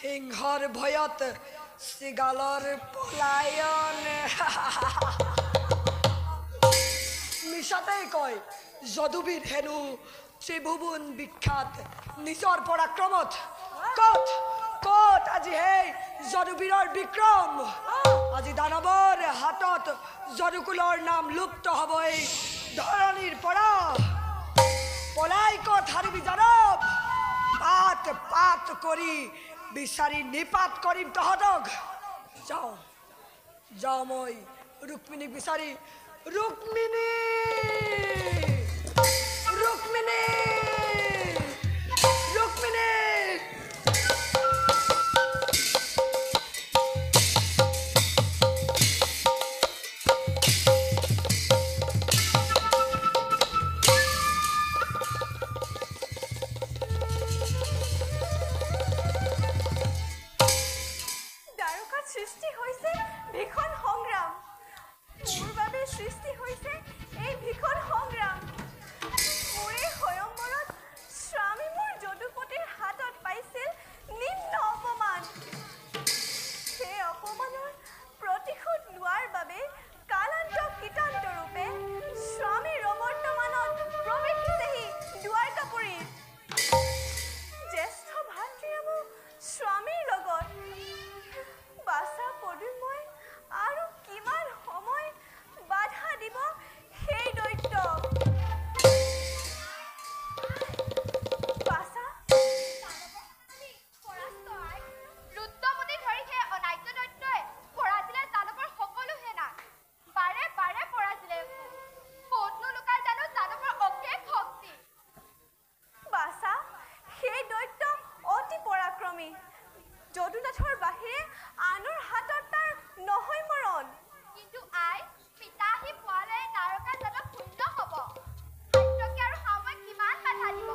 সিংহৰ ভয়ত চিগালৰ পলায়ন মিছাতেই কয় যদুবীৰ হেনো ত্ৰিভুৱন বিখ্যাত নিজৰ পৰাক্ৰমত কত কত আজি সেই যদুবীৰৰ বিক্ৰম আজি দানৱৰ হাতত যদুকুলৰ নাম লুপ্ত হ'ব এই ধৰণীৰ পৰা পলাই কত হাৰিবি জানব পাত পাত কৰি বিচাৰি নিপাত কৰিম তহঁতক যাওঁ যাওঁ মই ৰুক্মিণীক বিচাৰি ৰুক্মিণী ৰুক্মিণী ৰুক্মিণী যদুনাথৰ বাহিৰে আনৰ হাতত তাৰ নহয় মৰণ কিন্তু আই পিতাহি পোৱালে নাৰকা জাতক শূন্য হ'ব সত্যকে আৰু সময় কিমান বাধা দিব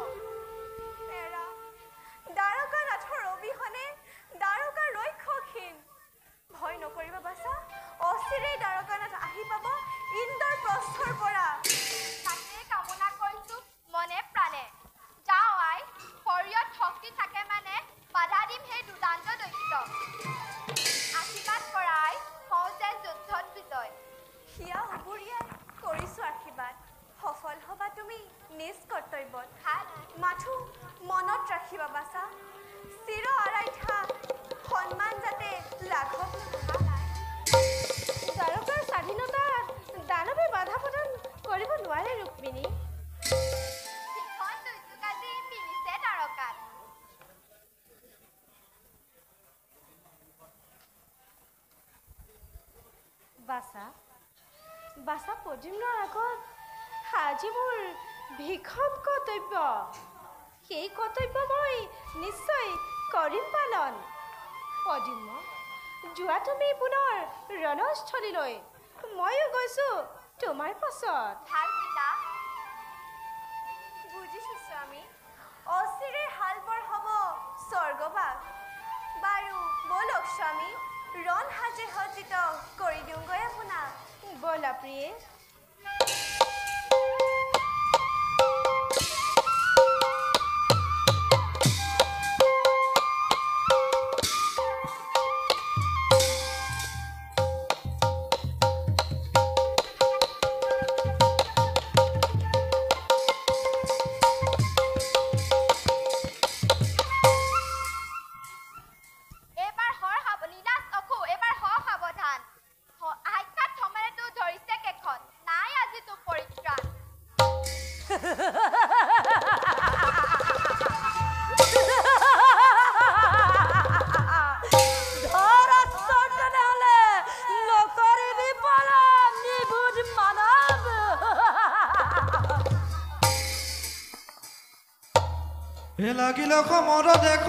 এৰা দ্বাৰকানাথৰ অবিহনে দ্বাৰকা ৰক্ষকহীন ভয় নকৰিবা বাছা অচিৰেই দ্বাৰকানাথ আহি পাব ইন্দ্ৰপ্ৰস্থৰ পৰা তাকে কামনা কৰিছো মনে প্ৰাণে যাওঁ আই শৰীৰত শক্তি থাকে মানে বাধা দিম সেই দুদান্ত দৈত্য আশীৰ্বাদ কৰাই সহজে যুদ্ধত বিজয় হিয়া উবুৰিয়াই কৰিছো আশীৰ্বাদ সফল হবা তুমি নিজ কৰ্তব্যত মাথো মনত ৰাখিবা বাছা চিৰ আৰাধ্যা সন্মান যাতে লাঘৱ দ্বাৰকাৰ স্বাধীনতা দানৱে বাধা প্ৰদান কৰিব নোৱাৰে ৰুক্মিণী বাছা বাছা পদ্মনাৰ আগত আজি মোৰ ভীষণ কৰ্তব্য সেই কৰ্তব্য মই নিশ্চয় কৰিম পালন পদ্ম যোৱা তুমি পুনৰ ৰণস্থলীলৈ ময়ো গৈছো তোমাৰ পাছত ভাল পিতা বুজিছো স্বামী অচিৰে হালবৰ হ'ব স্বৰ্গবাস বাৰু বলক স্বামী ৰণ সাজে সজ্জিত কৰি দিওঁগৈ আপোনাক বলা প্ৰিয়ে এবাৰ হ সাৱধান আইতাত থমাৰে তো ধৰিছে কেখন এ লাগিল সমৰ দেখ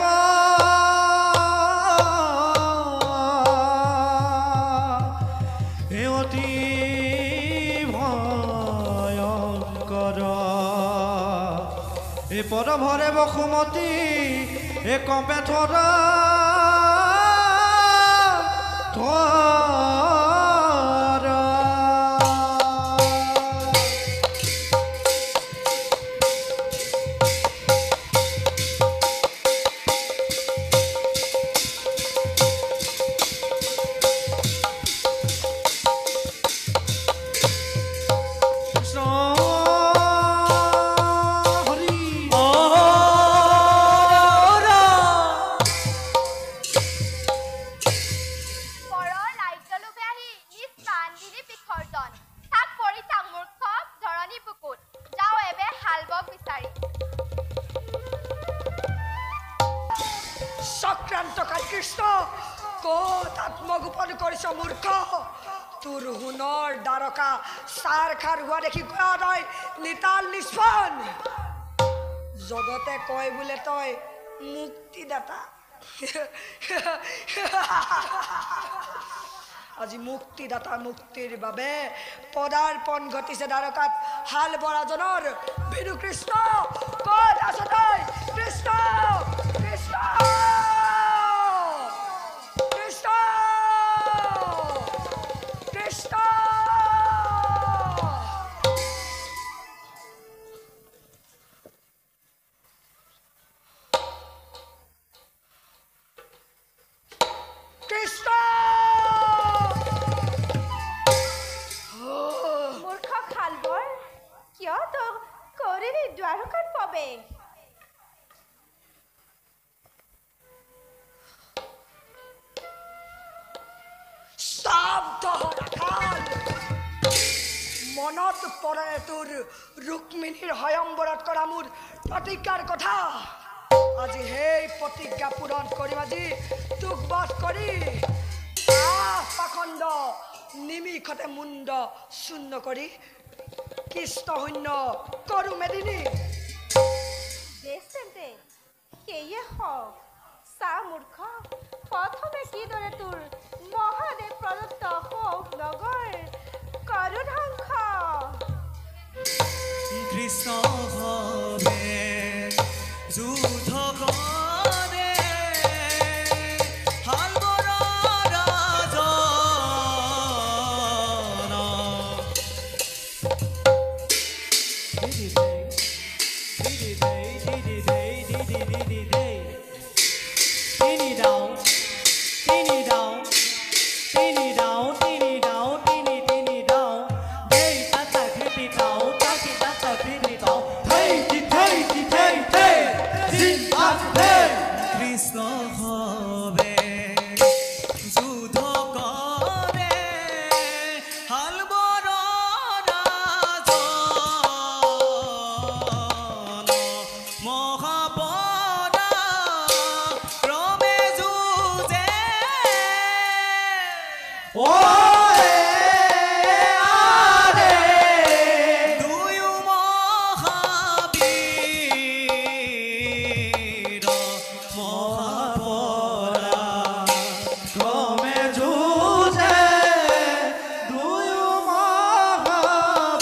এ অতি ভয়ঙ্কৰ এ পদ ভৰে বসুমতী এ কপে থৰা চক্ৰান্তকাৰী কৃষ্ণ ক'ত আত্মগোপন কৰিছ মূৰ্খ তোৰ সোণৰ দ্বাৰকা চাৰ খাৰ হোৱা দেখি কোৱা তই নিতাল নিষ্পন জগতে কয় বোলে তই মুক্তিদাতা আজি মুক্তিদাতা মুক্তিৰ বাবে পদাৰ্পণ ঘটিছে দ্বাৰকাত হাল বৰাজনৰ বিনু কৃষ্ণ ক'ত আছ তই কৃষ্ণ কৃষ্ণ কৃষ্ণ কৃষ্ণ কৃষ্ণ মূৰ্খ খালবৰ কিয় তো কৰিলি দ্বাৰকাত প্ৰৱেশ মনত পৰে তোৰ ৰুক্মিণীৰ স্বয়ম্বৰত কৰা মোৰ প্ৰতিজ্ঞাৰ কথা আজি সেই প্ৰতিজ্ঞা পূৰণ কৰিম আজি তোক বধ কৰি পাখণ্ড নিমিষতে মুণ্ড শূন্য কৰি কৃষ্ণ শূন্য কৰো মেদিনী তেন্তে সেয়ে হওক চা মূৰ্খ প্ৰথমে কিদৰে তোৰ মহাদেৱ প্ৰদত্ত শোক নগৰ কৰো ধ্বংস কৃষ্ণ ভৱে যুদ্ধ কৰে হাল বৰা ৰাজন কৃষ্ণ ভৱে যুদ্ধ কৰে হাল বৰা ৰাজন মহাপৰা ক্ৰমে যুঁজে দুয়ো মহাবীৰ মহাপৰা ক্ৰমে যুঁজে দুয়ো মহাবীৰ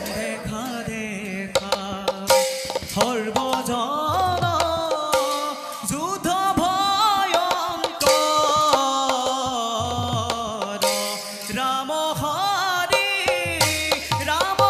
দেখা দেখা সৰ্বজন যুদ্ধ ভয়ঙ্কৰ ৰাম হৰি ৰাম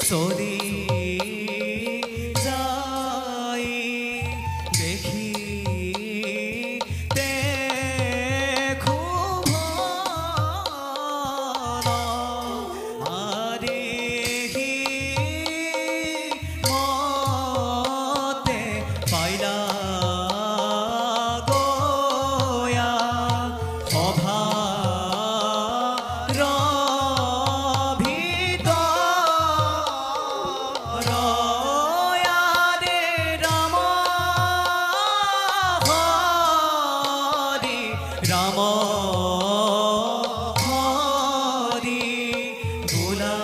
চলি যাই দেখি দেখো আরেহি মতে পাইলা গয়া অভা রাম হরি ভোলা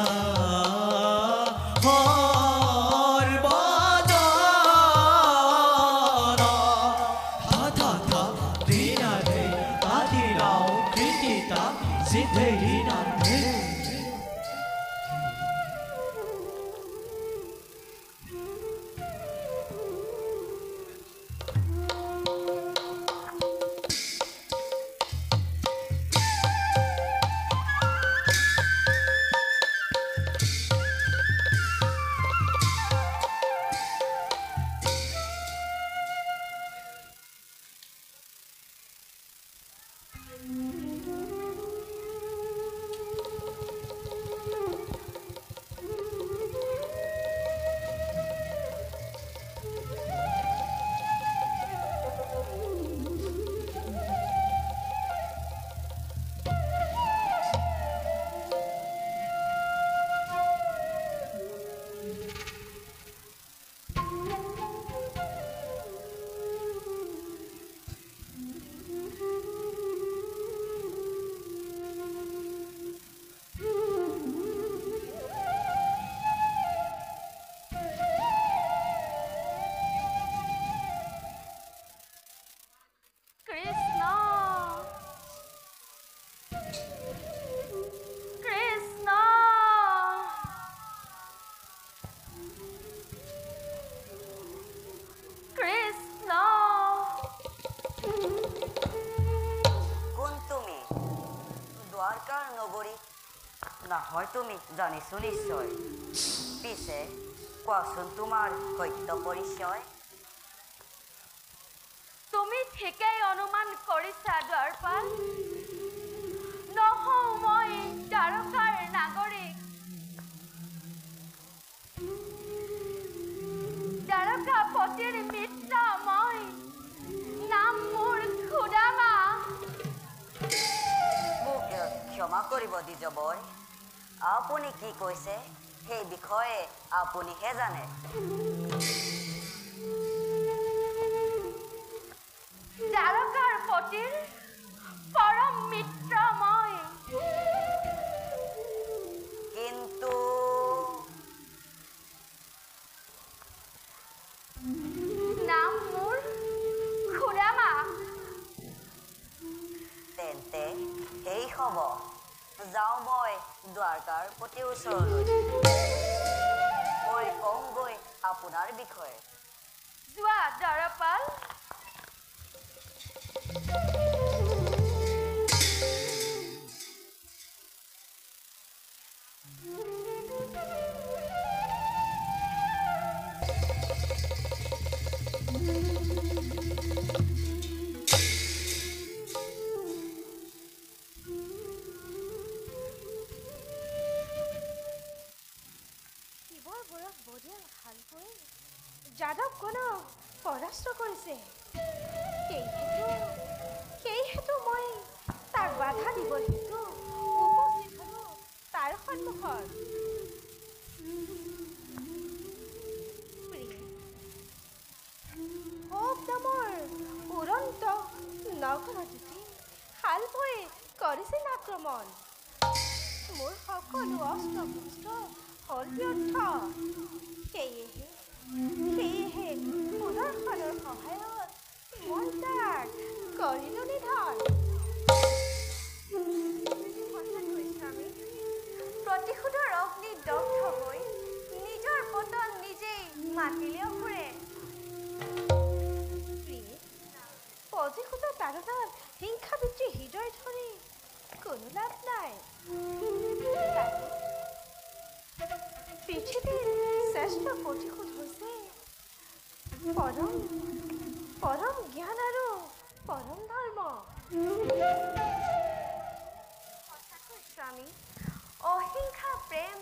হর বদন থা থা রে না রে আদি রাও কৃতিতা সিদ্ধে না রে না হয় তুমি জানিছো নিশ্চয় পিছে কোৱাচোন তোমাৰ সত্য পৰিচয় তুমি ঠিকেই অনুমান কৰিছা দ্বাৰপাল নহও মই দ্বাৰকাৰ নাগৰিক দ্বাৰকা পতিৰ মিত্ৰ মই নাম মোৰ খুদামা মোক ক্ষমা কৰিব দিজবই আপুনি কি কৈছে সেই বিষয়ে আপুনিহে জানে দ্বাৰকাৰ পতিৰ পৰম মিত্ৰ মই কিন্তু নাম মোৰ খুদামা তেন্তে সেই হ'ব যাওঁ মই দ্বাৰকাৰ পতিৰ ওচৰলৈ মই কমগৈ আপোনাৰ বিষয়ে যোৱা দ্বাৰপাল যাদৱ গণক পৰাস্ত কৰিছে সেইহেতু মই তাক বাধা দিব হেতু উপস্থিত হলো তাৰ সন্মুখত নামৰ উৰন্ত নগৰজুতি শাল বৈ কৰিছিল আক্ৰমণ মোৰ সকলো অস্ত্ৰ শস্ত্ৰ হল ব্যৰ্থ সেয়েহে সুদৰ্শনৰ সহায়ত মই তাক কৰিলো নিধন প্ৰতিশোধৰ অগ্নি দগ্ধ হৈ নিজৰ পতন নিজেই মাতিলে অসুৰে প্ৰতিশোধৰ তাড়নাত হিংসা বৃত্তি হৃদয় ধৰি কোনো লাভ নাই পৃথিৱীৰ শ্ৰেষ্ঠ প্ৰতিশোধ হৈছে পৰম জ্ঞান আৰু পৰম ধৰ্ম। সঁচাকৈ স্বামী, অহিংসা প্ৰেম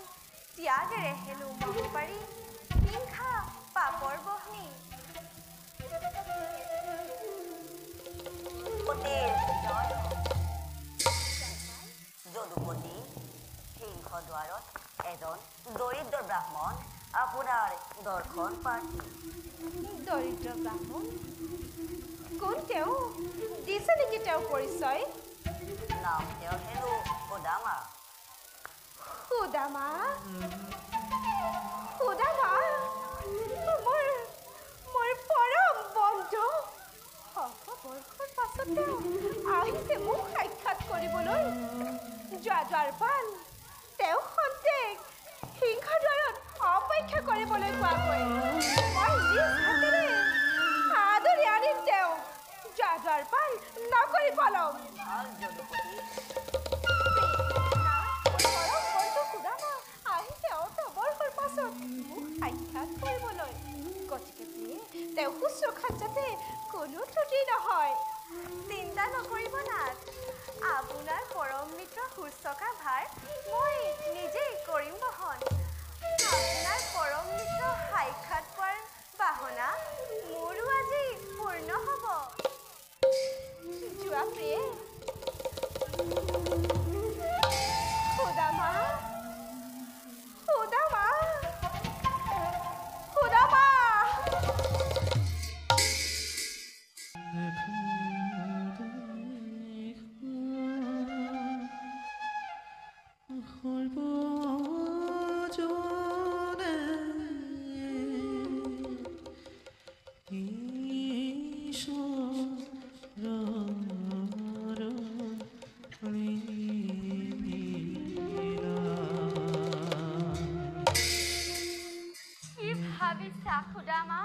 ত্যাগেৰে হেনো মন পাৰি, হিংসা পাপৰ বহ্নি। যদুপতি সিংহদ্বাৰত এজন দৰিদ্ৰ ব্ৰাহ্মণ আপোনাৰ দৰ্শন প্ৰাৰ্থী। দৰিদ্ৰ ব্ৰাহ্মণ? কোন তেওঁ? দিছে নেকি তেওঁ পৰিচয়? নাম তেওঁৰ হেনো সুদামা। সুদামা? সুদামা মোৰ পৰম বন্ধু। বৰ্ষৰ পাছত তেওঁ আহিছে মোক সাক্ষাৎ কৰিবলৈ। যোৱাবাৰ তেওঁ খন্তেক সিংহদ্বাৰত অপেক্ষা কৰিবলৈ কোৱাকৈ মই নিজ হাতেৰে আদৰি আনিম তেওঁক। যোৱাবাৰ নকৰি পলম। তেওঁ শুশ্ৰূষাত যাতে কোনো ত্ৰুটি নহয়। চিন্তা নকৰিব নাথ, আপোনাৰ পৰম মিত্ৰ শুশ্ৰূষা ভাৰ মই নিজেই কৰিম বহন। আপোনাৰ পৰম মিত্ৰ সাক্ষাৎ পোৱাৰ বাহনা মোৰো আজি পূৰ্ণ হ'ব। যোৱা প্ৰিয়ে। সুদামা, সুদামা, সুদামা। সুদামা,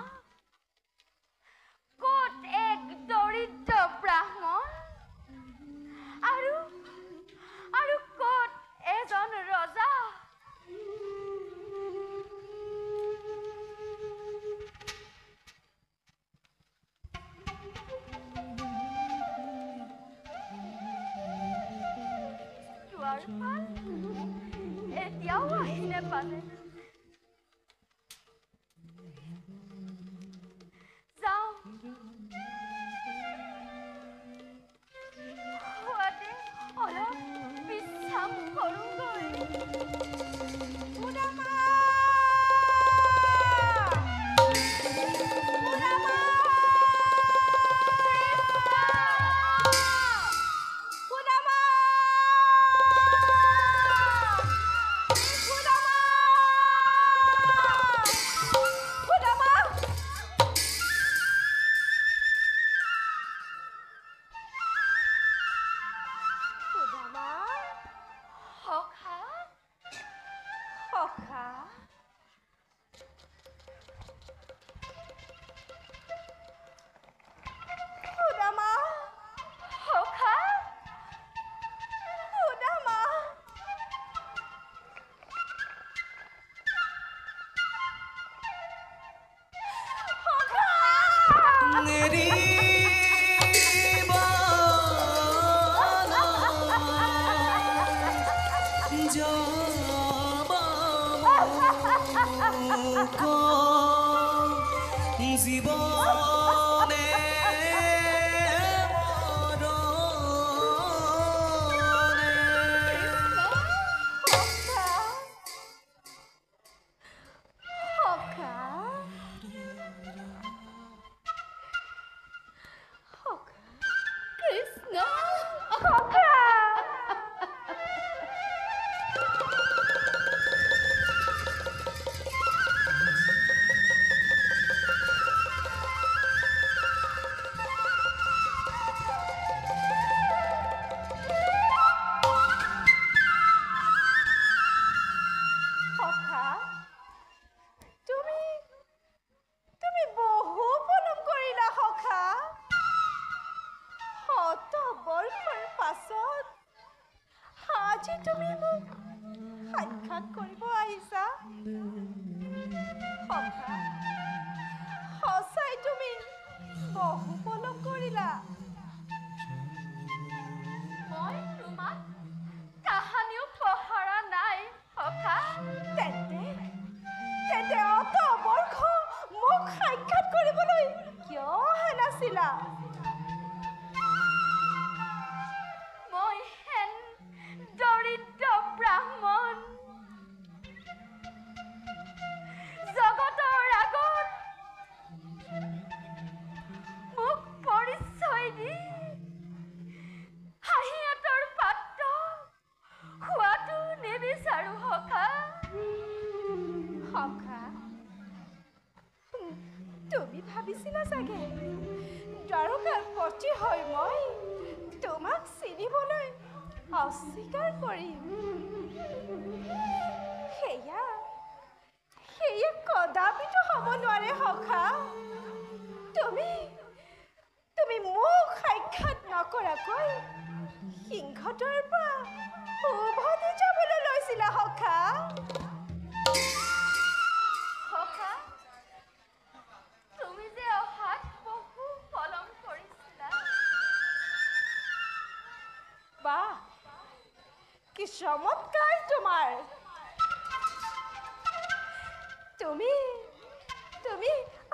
ক'ত এক দৰিদ্ৰ ব্ৰাহ্মণ আৰু ক'ত এজন ৰজা। এতিয়াও আহি নেপালে। আজি তুমি মোক সাক্ষাৎ কৰিব আহিছা সখা সঁচাই তুমি বহু পলম কৰিলা মই তোমাক কাহানিও পহৰা নাই সখা তেন্তে অত বৰ্ষ মোক সাক্ষাৎ কৰিবলৈ কিয় অহা নাছিলা মই হেন দৰিদ্ৰ ব্ৰাহ্মণ জগতৰ আগত মোক পৰিচয় দি হাঁহিয়াতৰ পাত্ৰ খোৱাটো নিবিচাৰো সখা সখা তুমি ভাবিছিলা চাগে দ্বাৰকাৰ পতি হৈ মই তোমাক চিনিবলৈ অস্বীকাৰ কৰিম সেয়া কদাপিতো হ'ব নোৱাৰে সখা তুমি মোক সাক্ষাৎ নকৰাকৈ সিংহটোৰ পৰা উভতি যাবলৈ লৈছিলা সখা সখা তুমি যে অহাত বহু পলম কৰিছিলা বাহ কি চমৎকাৰ তোমাৰ তুমি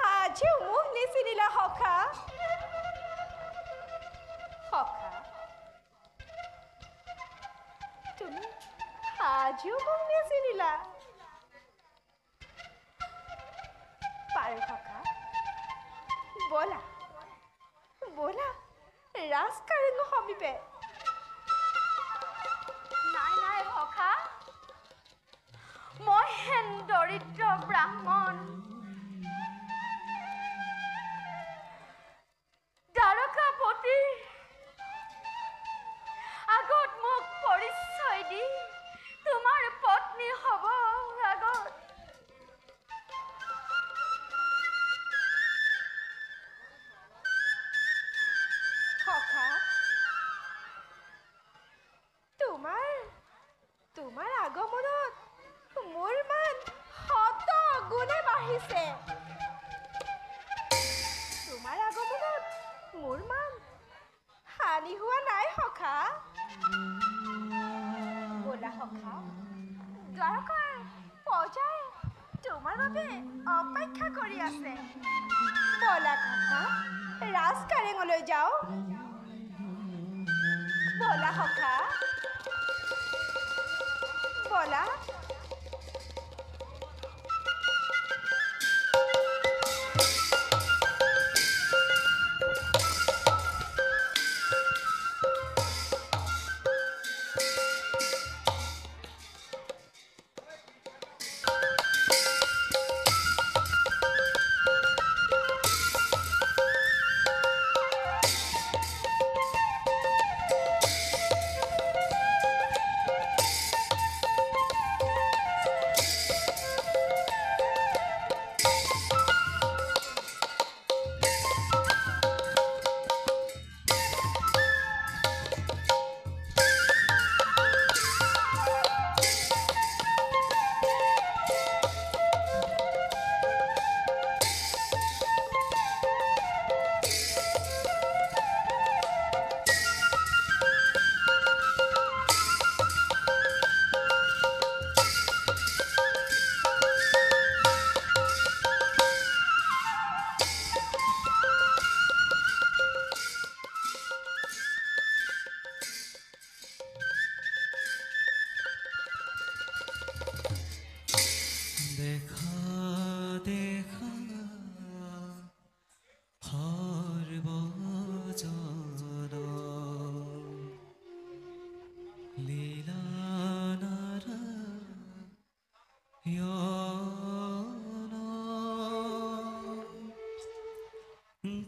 আজিও মোক নিচিনিলা সখা তুমি আজিও মোক নিচিনিলা পাৰো সখা ব'লা ৰাজকাৰেঙৰ সমীপে নাই সখা মই হেন দৰিদ্ৰ ব্ৰাহ্মণ দ্বাৰকাপতি আগত মোক পৰিচয় দি তোমাৰ পত্নী হ'ব আগত সখা তোমাৰ আগমনত মোৰ মান শত গুণে বাঢ়িছে তোমাৰ আগমনত মোৰ মান হানি হোৱা নাই সখা ব'লা সখা দ্বাৰকাৰ প্ৰজাই তোমাৰ বাবে অপেক্ষা কৰি আছে ব'লা সখা ৰাজকাৰেঙলৈ যাওঁ ব'লা সখা ব'লা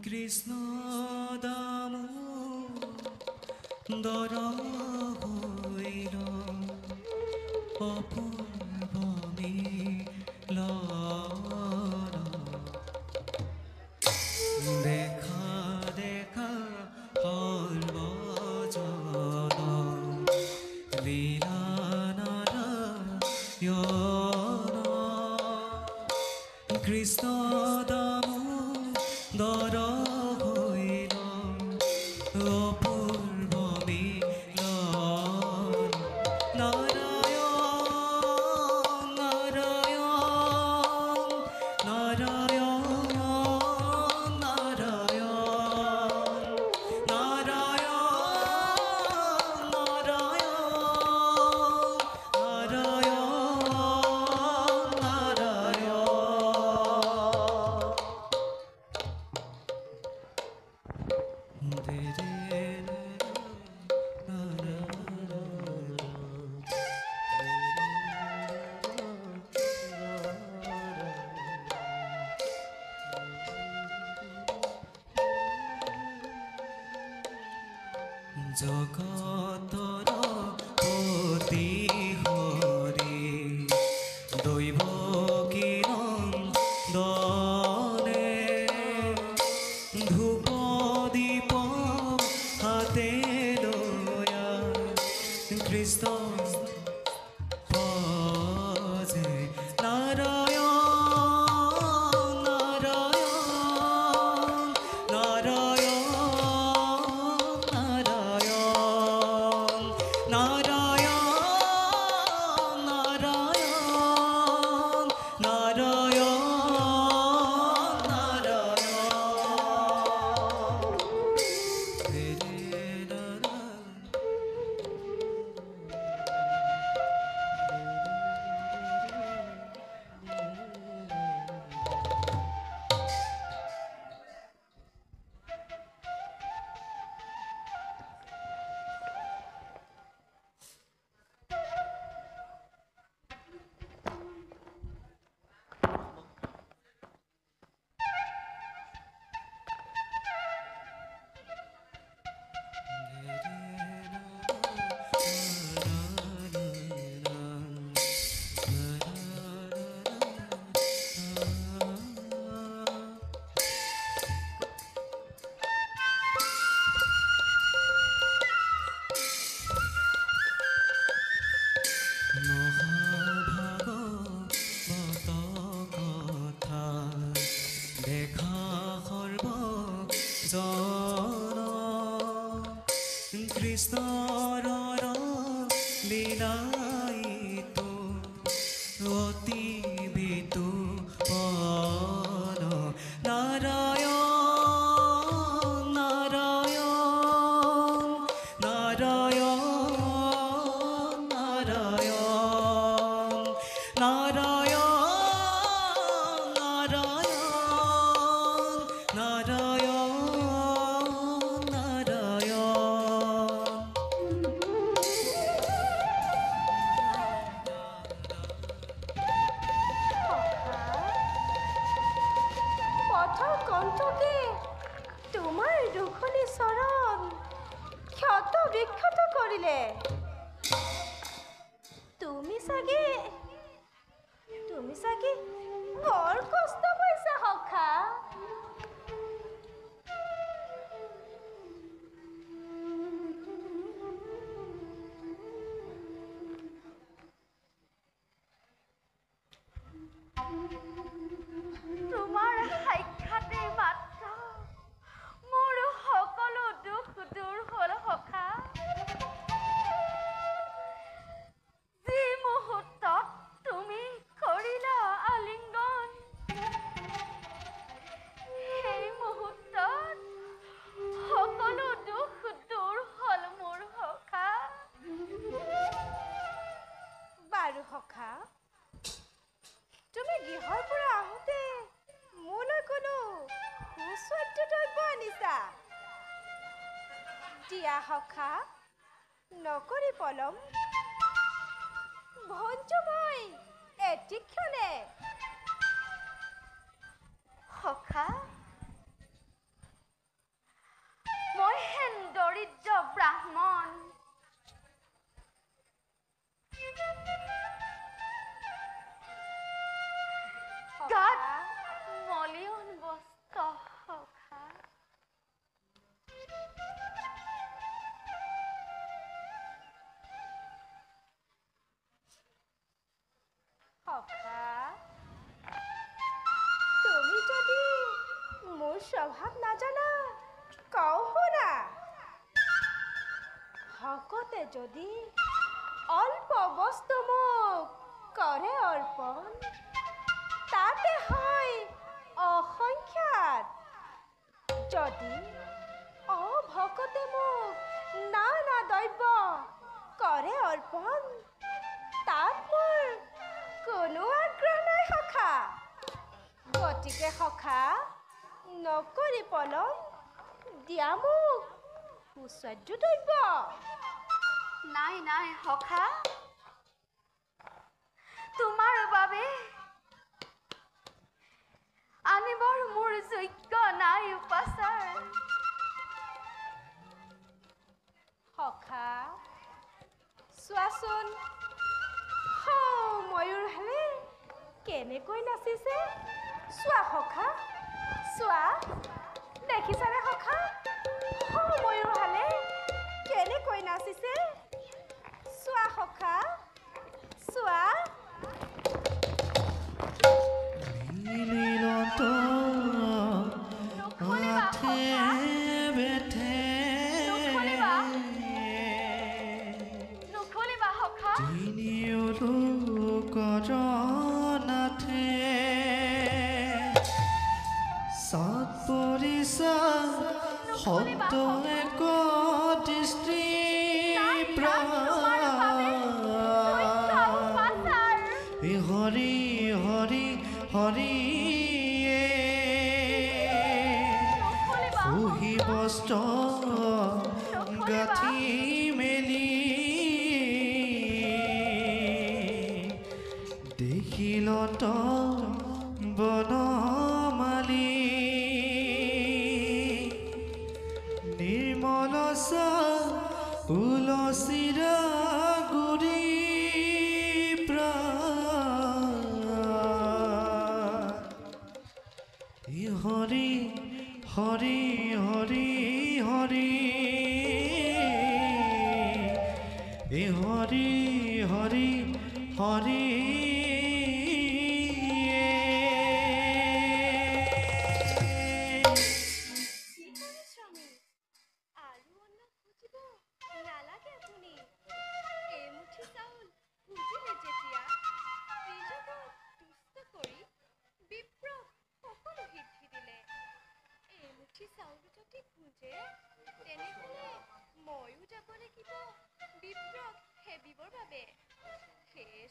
কৃষ্ণ দামোদৰ হৈল অপূৰ্ব মিলন দেখা দেখা সৰ্বজন লীলা কৃষ্ণ দামোদৰ হৈল অপূৰ্ব মিলন নাৰায়ণ নাৰায়ণ নাৰায়ণ নাৰায়ণ নাৰায়ণ জগতৰ পতি হৰি দৈৱ কিৰণ দলে ধূপ দীপ হাতে লয়া কৃষ্ণ ভজে নাৰায়ণ নাৰায়ণ নাৰায়ণ নাৰায়ণ নাৰায়ণ নাৰায়ণ মহাভাগৱত কথা দেখা সৰ্বজন কৃষ্ণৰ লীলাইতো অতি বিতুপন নাৰায়ণ নাৰায়ণ নাৰায়ণ নাৰায়ণ নাৰায়ণ নাৰায়ণ নাৰায়ণ নাৰায়ণ পথৰ কণ্ঠকে তোমাৰ দুখনি চৰণ ক্ষত বিক্ষত কৰিলে তুমি চাগে বৰ কষ্ট পাইছা সখা তোমাৰ সাক্ষাতে মাত্ৰ মোৰ সকলো দুখ দূৰ হ'ল সখা যি মুহূৰ্তত তুমি কৰিলা আলিংগন সেই মুহূৰ্তত সকলো দুখ দূৰ হ'ল মোৰ সখা বাৰু সখা তুমি গৃহৰ পৰা আহোঁতে মোলৈ কোনো সুস্বাদ্য দ্ৰব্য আনিছা দিয়া সখা নকৰি পলম ভঞ্জু মই এটিক্ষণে সখা মই হেন দৰিদ্ৰ ব্ৰাহ্মণ গাত মলিয়ন বস্ত্ৰ সখা সখা তুমি যদি মোৰ স্বভাৱ নাজানা কওঁ শুনা ভকতে যদি অল্প বস্তু মোক কৰে অৰ্পণ তাতে হয় অসংখ্যাত যদি অভকতে মোক নানা দ্ৰব্য কৰে অৰ্পণ তাত মোৰ কোনো আগ্ৰহ নাই সখা গতিকে সখা নকৰি পলম দিয়া মোক সুস্বাদ্য দ্ৰব্য নাই নাই সখা তোমাৰ বাবে আনিবৰ মোৰ যোগ্য নাই উপাচাৰ সখা চোৱাচোন ময়ূৰ হালে কেনেকৈ নাচিছে চোৱা সখা চোৱা দেখিছানে সখা ময়ূৰ হালে কেনেকৈ নাচিছে চোৱা সখা চোৱা শব্দ এক দৃষ্টি হৰি হৰি হৰি পুহি বস্ত্ৰ গাঁঠি মেলি দেখিলত বনমালী নিৰ্মলসা তুলসীৰা গুৰি হৰি হৰি হৰি হৰি হৰি হৰি হৰি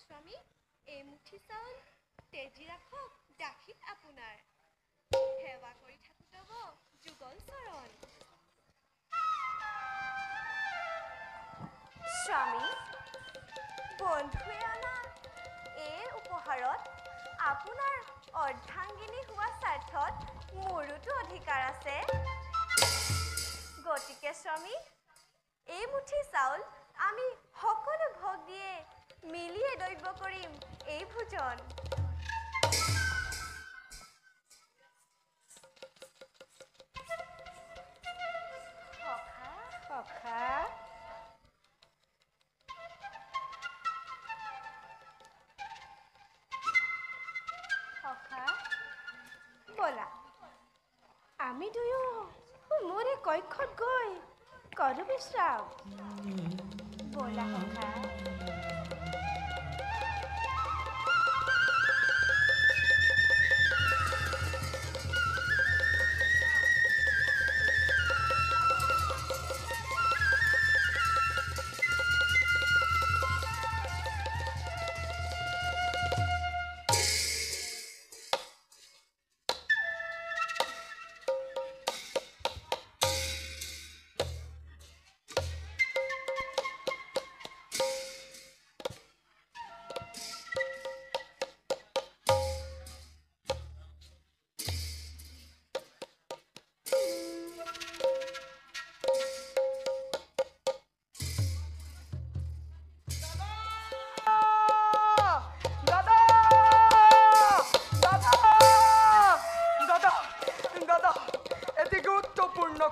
স্বামী এই মুঠি চাউল তেজি ৰাখক দাখিত আপোনাৰ সেৱা কৰি থাকোঁ তব যুগল চৰণ স্বামী বন্ধুৱে আনা এই উপহাৰত আপোনাৰ অৰ্ধাংগিনী হোৱা স্বাৰ্থত মোৰোতো অধিকাৰ আছে গতিকে স্বামী এই মুঠি চাউল আমি সকলো ভগীয়ে মিলিয়ে দৈব্য কৰিম এই ভোজন সখা বলা আমি দুয়ো মোৰে কক্ষত গৈ কৰো বিশ্ৰাম বলা সখা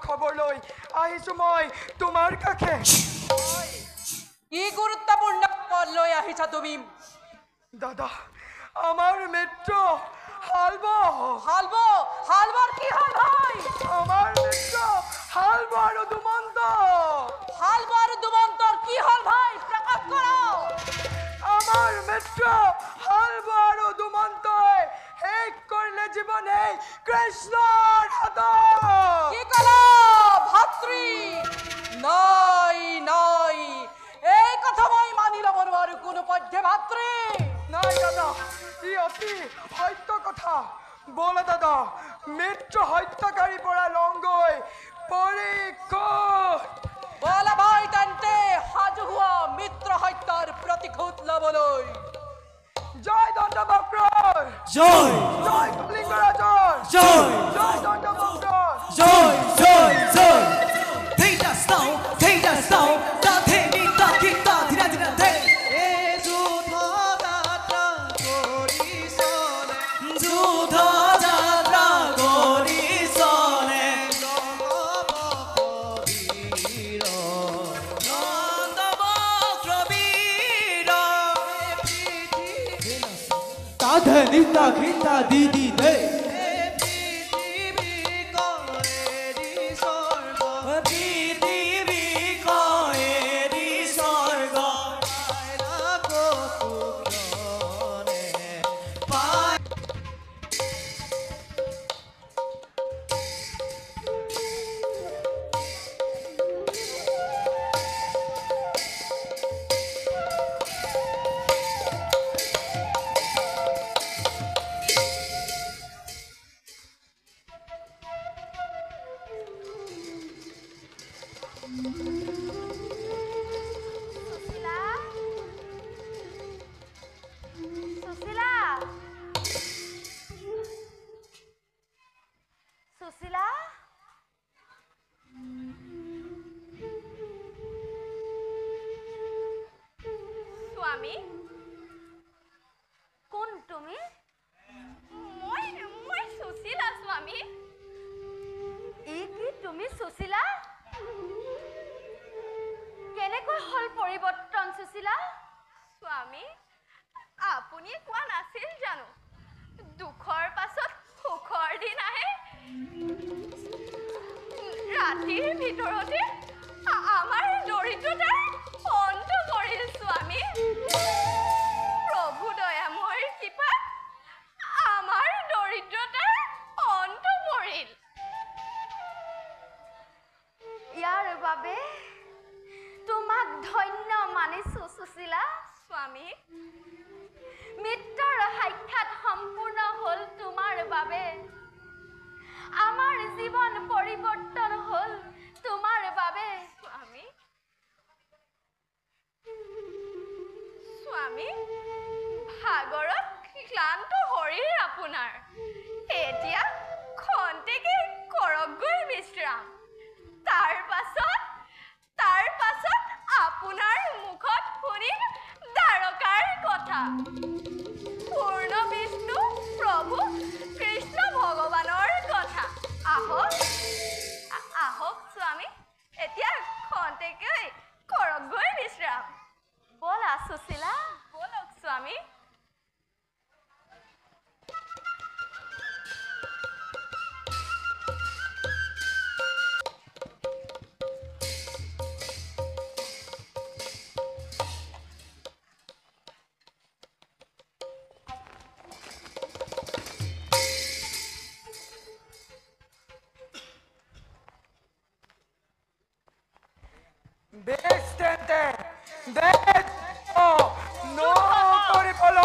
খবৰ লৈ আহিছো মই তোমাৰ কাষে কি গুৰুত্বপূৰ্ণ খবৰ লৈ আহিছা তুমি দাদা আমার মিত্র হালবো হালবার কি হল ভাই? আমার মিত্র হালবো আর দুমন্ত হালবার দুমন্তর কি হল ভাই? প্রকাশ করো। আমার মিত্র হালবো আর দুমন্ত শেষ করলে জীবনে কৃষ্ণর হাত। কি কলা ভাতৃ? নাই নাই, এই কথা মই মানি লব নোৱাৰো কোনো পধ্যে ভাতৃ। নাই দাদা, ই অতি সত্য কথা। বলে দাদা, মিত্র হত্যাকারী পৰা লংগৈ পৰীক্ষণ। বলা ভাই তেন্তে সাজু হোৱা মিত্ৰ হত্যাৰ প্ৰতিশোধ লবলৈ। জয় দণ্ড বক্ৰ, জয় জয় লিংগৰাজৰ, জয় জয় দণ্ড বক্ৰ। জয় জয় জয় ধেইটা স্নাও ধেইটা স্নাও তা ধেনি তা কিতা ধীরা ধীরা ধে এ যুদ্ধ যাত্রা করি চলে যুদ্ধ যাত্রা করি চলে তা ধেনি তা কিতা দিদি দে সুশীলা, সুশীলা, সুশীলা, স্বামী কোন তুমি? মই মই সুশীলা স্বামী। ই কি তুমি সুশীলা? কেনেকৈ হল পৰিৱৰ্তন সুশীলা? স্বামী, আপুনি কোৱা নাছিল জানো দুখৰ পাছত সুখৰ দিন আহে? ৰাতিৰ ভিতৰতে আমাৰ দৰিদ্ৰতাৰ অন্ত পৰিল স্বামী। প্ৰভু দয়াময়ৰ কৃপাত আমাৰ দৰিদ্ৰতাৰ অন্ত পৰিল। ইয়াৰ বাবে তোমাক ধন্য মানিছো সুশীলা। স্বামী, মিত্ৰৰ সাক্ষাৎ সম্পূৰ্ণ হল তোমাৰ বাবে। আমাৰ জীৱন পৰিৱৰ্তন হল তোমাৰ বাবে। স্বামী, স্বামী, ভাগৰত ক্লান্ত শৰীৰ আপোনাৰ। এতিয়া খন্তেকে কৰকগৈ বিশ্ৰাম। তাৰ পাছত আপোনাৰ মুখত শুনিম দ্বাৰকাৰ কথা। পূৰ্ণ বিষ্ণু প্ৰভু কৃষ্ণ ভগৱানৰ কথা। আহক আহক স্বামী, এতিয়া খন্তেকে কৰকগৈ বিশ্ৰাম। বলা সুশীলা, বলক স্বামী। বেশ তেন্তে বেশ নো কৰি পল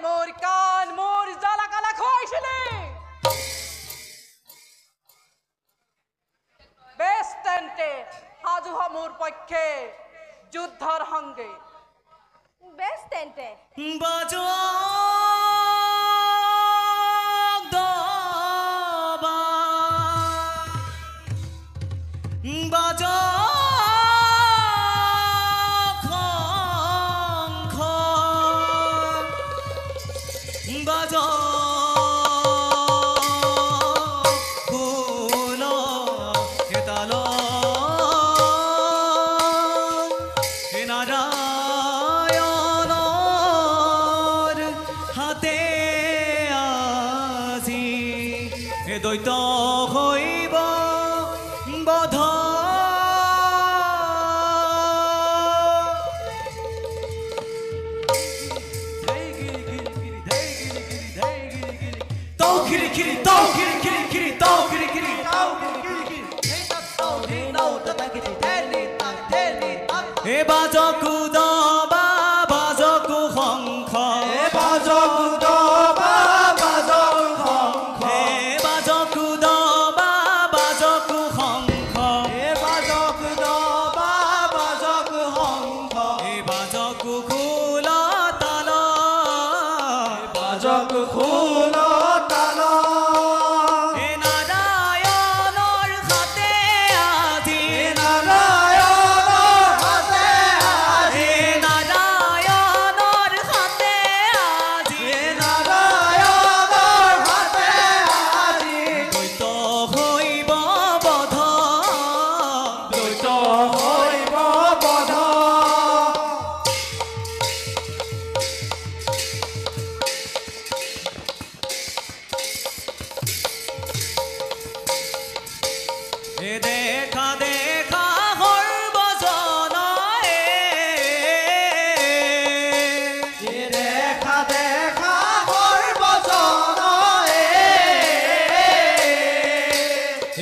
মোৰ কাণ মোৰ জ্বালা কালা খুৱাইছিলি বেছ তেন্তে সাজু হ মোৰ পক্ষে যুদ্ধৰ সংগে বেছ তেন্তে বাজো বাজো বাজো ফুলো হেতালো হে নাৰায়ণৰ হাতে আজি হে দৈত হইব বধ হে বাজকু দবা বাজকু শংখ হে বাজকু দবা বাজকু শংখ হে বাজকু দবা বাজকু শংখ হে বাজকু দবা বাজকু শংখ হে বাজকু খোল তাল বাজকু খোল তাল হে নাৰায়ণৰ হাতে আজি নাৰায়ণৰ হাতে আজি নাৰায়ণৰ হাতে আজি নাৰায়ণৰ হাতে আজি দৈত হইব বধ দৈত হইব বধ এ দেখা দেখা সৰ্বজন এ দেখা দেখা সৰ্বজন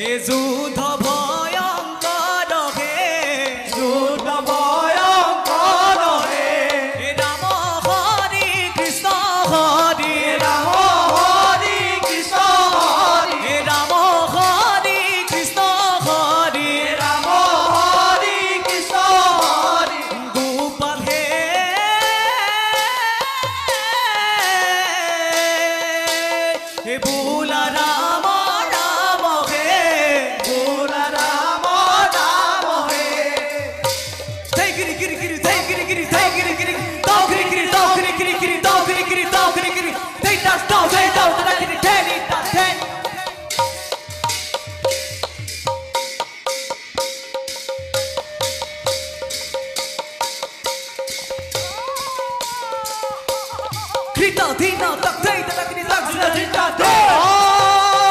এ যুদ্ধ ভয়ংকৰ হে যুদ্ধ ভয়ংকৰ হে ৰাম হৰি কৃষ্ণ হৰি ৰাম হৰি কৃষ্ণ হৰি ৰাম হৰি কৃষ্ণ হৰি ৰাম হৰি কৃষ্ণ হৰি গোপাল হে হে বোলা ৰাম ৰাম হে বোলা ৰাম ৰাম হে ধৈ গিৰি গিৰি গিৰি ধৈ গিৰি গিৰি ধৈ গিৰি গিৰি দাও গিৰি গিৰি দাও গিৰি গিৰি গিৰি দাও গিৰি গিৰি দাও গিৰি গিৰি ধৈ দাও দাও ধৈ দাও তৰা গিৰি ধেনি তা ধেন Grita, dina, tak, dei, tak, dei, tak, dina, dina, dei.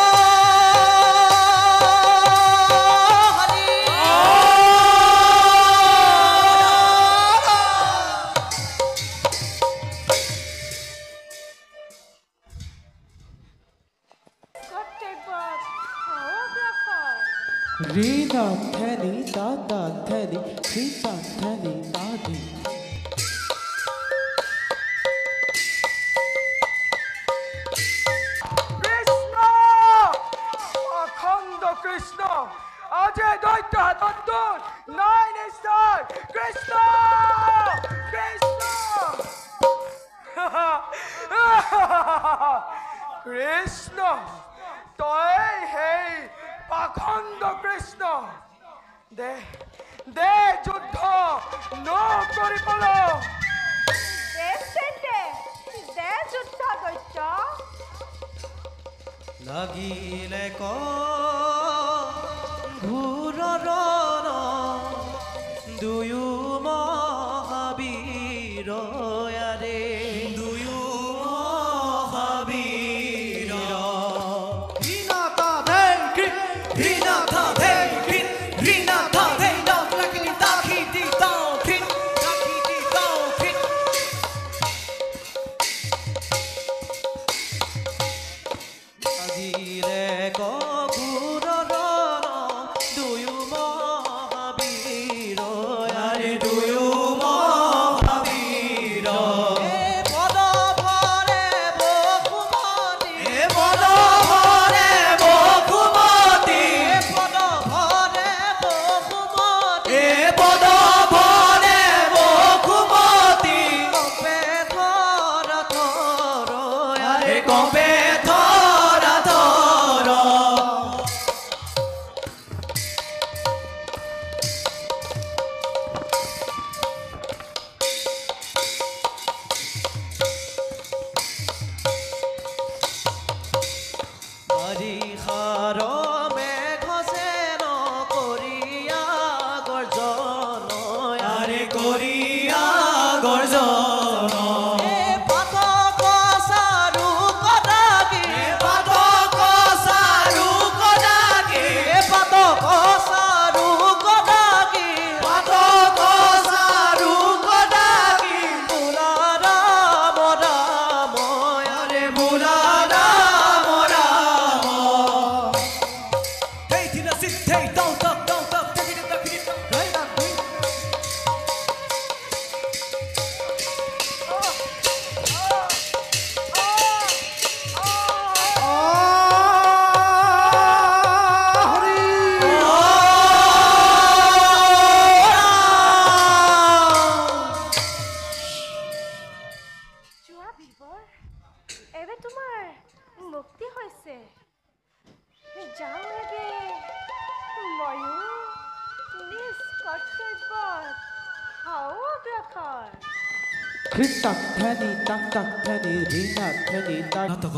Rina Teddy Dada Teddy Rita Teddy Daddy Krishna অখণ্ড কৃষ্ণ আজি দৈত্য হাতত নাই নিশ্চয় কৃষ্ণ কৃষ্ণ কৃষ্ণ তই সেই পাখণ্ড কৃষ্ণ দে দে যুদ্ধ নকৰিবলৈ বেছ তেন্তে দে যুদ্ধ দৈত্য লাগিলে ক ঘূৰৰ দুয়ো মহাবীৰ আৰে দুয়ো মহাবীৰ ঋণাথা ধেই ঋণাথা ধেই ঋণাথা ধেই দাও লাকিনি দাখি দি দাও খিন দাখি দি দাও খিন আজিৰে ক কবে ধৰা ধৰ বাৰিষাৰ মেঘ যেন কৰিয়া গৰ্জন আৰে কৰিয়া গৰ্জন পাতক চাৰু কদাকি পাতক চাৰু কদাকি পাতক চাৰু কদাকি পাতক চাৰু কদাকি বোলা ৰাম ৰাম আৰে বোলা Ram Ram Hey, Tina, sit, hey, don't up, take it up, right up, যোৱা বিবৰ এবে তোমাৰ মুক্তি হৈছে যাওঁ লাগে ময়ো নিজ কৰ্তব্যত খাওঁ অগ্ৰসৰ Krik tak thani tak tak thani ri tak thani tak নাটক